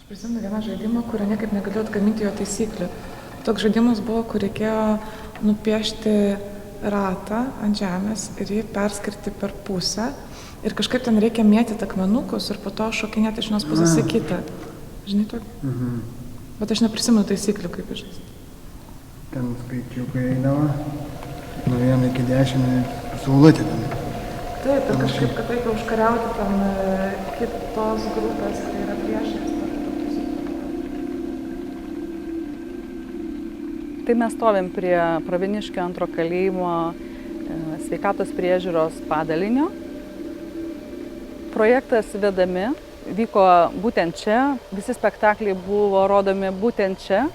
Prisimenu vieną žaidimą, kurio niekaip negalėjau atgaminti jo taisyklių. Toks žaidimas buvo, kur reikėjo nupiešti ratą ant žemės ir jį perskirti per pusę. Ir kažkaip ten reikia mėtyti akmenukus ir po to šokinėti iš vienos pusės į kitą. Žinai tokį? Bet aš neprisimenu taisyklių, kaip žaisti. Ten skaičiukai eidavo nuo 1 iki 10 saulutė ten. Taip, ir kažkaip, kad reikia užkariauti ten kitos grupės, tai yra priešas. Tai mes stovim prie Pravieniškių antro kalėjimo sveikatos priežiūros padalinio. Projektas vedami, vyko būtent čia, visi spektakliai buvo rodomi būtent čia.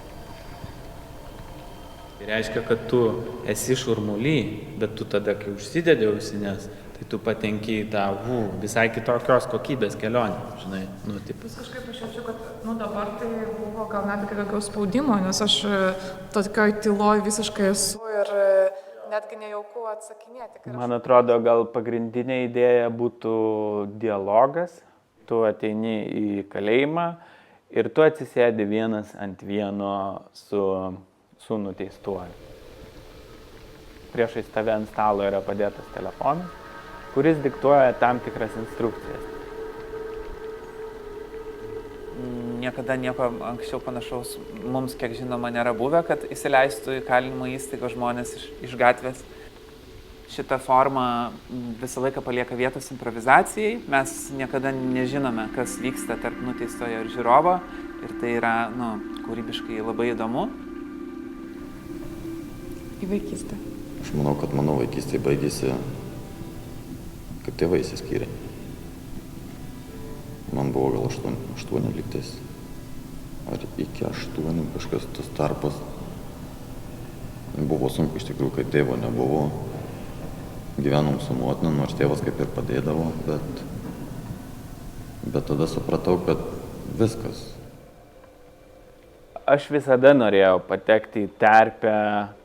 Tai reiškia, kad tu esi šurmuly, bet tu tada, kai užsidedi ausines, tai tu patenki į tą visai kitokios kokybės kelionę, žinai, taip. Vis kažkaip aš jaučiu, kad dabar tai buvo gal net daugiau spaudimo, nes aš tokioj tyloj visiškai esu ir netgi nejauku atsakinėti. Man atrodo, gal pagrindinė idėja būtų dialogas. Tu ateini į kalėjimą ir tu atsisėdi vienas ant vieno su nuteistuoju. Priešais tave ant stalo yra padėtas telefonas, kuris diktuoja tam tikras instrukcijas. Niekada nieko anksčiau panašaus mums, kiek žinoma, nėra buvę, kad įsileistų į kalinimo įstaigą žmonės iš gatvės. Šita forma visą laiką palieka vietos improvizacijai. Mes niekada nežinome, kas vyksta tarp nuteistojo ir žiūrovo. Ir tai yra, kūrybiškai labai įdomu. Į vaikystę. Aš manau, kad mano vaikystė baigėsi, kaip tėvai išsiskyrė. Man buvo gal 8 lygtais. Ar iki 8 kažkas tas tarpas. Buvo sunku iš tikrųjų, kai tėvo nebuvo. Gyvenom su motina, nors tėvas kaip ir padėdavo, bet tada supratau, kad viskas. Aš visada norėjau patekti į terpę,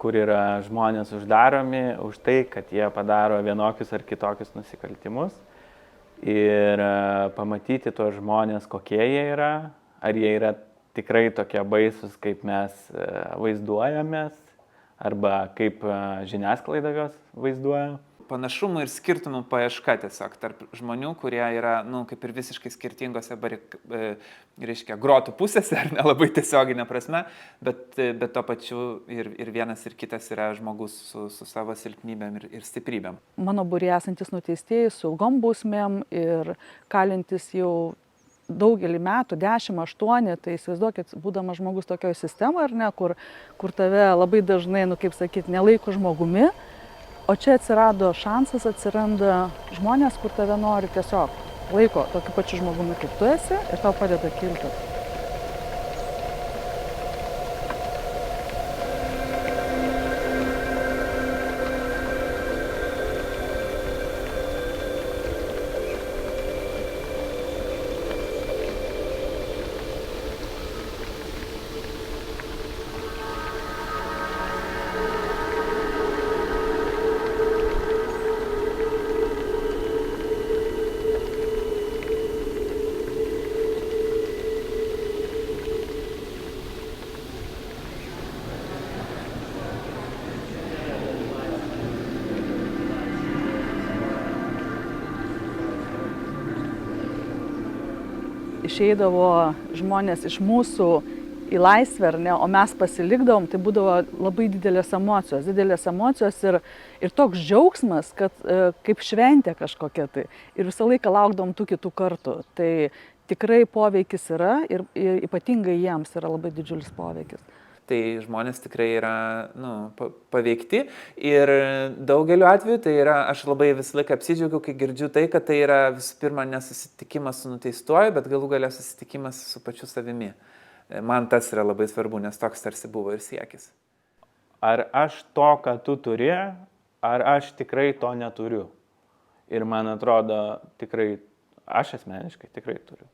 kur yra žmonės uždaromi už tai, kad jie padaro vienokius ar kitokius nusikaltimus. Ir pamatyti tuos žmonės, kokie jie yra, ar jie yra tikrai tokie baisus, kaip mes vaizduojamės, arba kaip žiniasklaida juos vaizduoja. Panašumų ir skirtumų paieška tiesiog tarp žmonių, kurie yra, kaip ir visiškai skirtingose grotų pusėse, ar nelabai tiesioginė prasme, bet to pačiu ir vienas ir kitas yra žmogus su savo silpnybėm ir stiprybėm. Mano būry esantis nuteistieji su ilgom bausmėm ir kalintis jau daugelį metų, 10, 8, tai įsivaizduokit, būdamas žmogus tokioje sistemoje, ar ne, kur tave labai dažnai, nelaiko žmogumi. O čia atsirado šansas, atsiranda žmonės, kur tave nori tiesiog laiko tokiu pačiu žmogumi, kaip tu esi, ir tau padeda kilti. Išeidavo žmonės iš mūsų į laisvę, ar ne, o mes pasilikdavom, tai būdavo labai didelės emocijos ir toks džiaugsmas, kad kaip šventė kažkokia tai. Ir visą laiką laukdavom tų kitų kartų. Tai tikrai poveikis yra ir ypatingai jiems yra labai didžiulis poveikis. Tai žmonės tikrai yra paveikti ir daugeliu atveju tai yra, aš labai visą laiką apsidžiaugiu, kai girdžiu tai, kad tai yra visų pirma nesusitikimas su nuteistuoju, bet galų gale susitikimas su pačiu savimi. Man tas yra labai svarbu, nes toks tarsi buvo ir siekis. Ar aš to, ką tu turi, ar aš tikrai to neturiu? Ir man atrodo, tikrai, aš asmeniškai tikrai turiu.